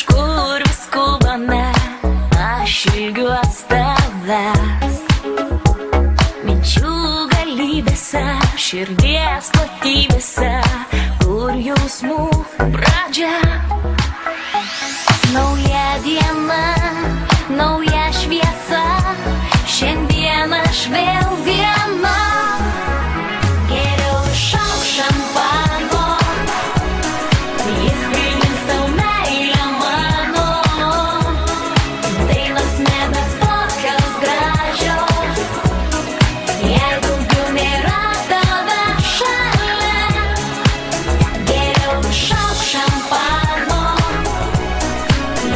kažkur vis skubame, aš ilgiuos tavęs. Minčių galybėse, širdies platybėse, kur jausmų pradžia. Nauja diena, nauja šviesa, šiandien aš vėl viena. Geriau iššauk šampano, jis primins tau meilę mano. Dainos nebe tokios gražios, jei daugiau nėra tave šalia. Geriau iššauk šampano,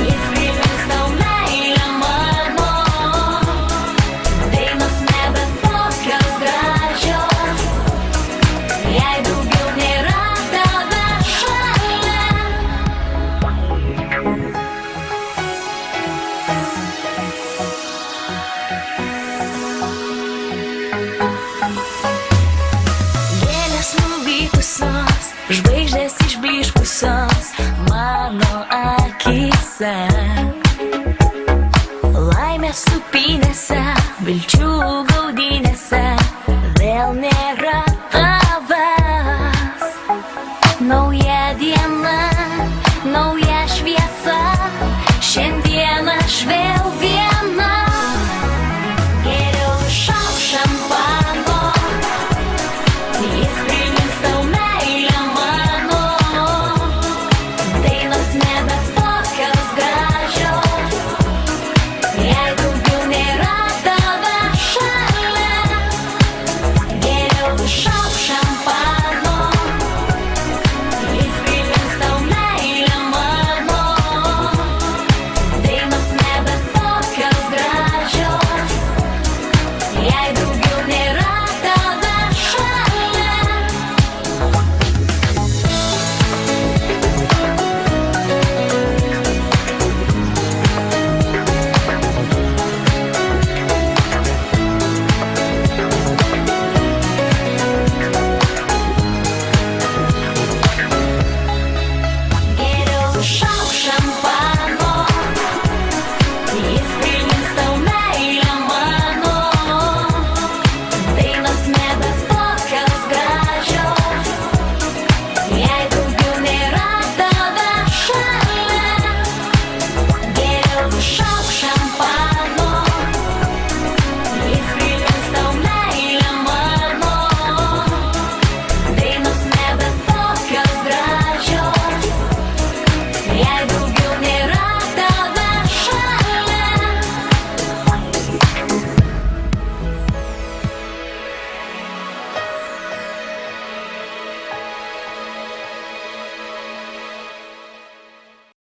jis primins tau meilę mano. Dainos nebe tokios gražios, jei daugiau nėra tave šalia. Gėlės nuvykusios, žvaigždės išblyškusios mano akyse. Laimės supynėse, vilčių gaudynėse vėl nėra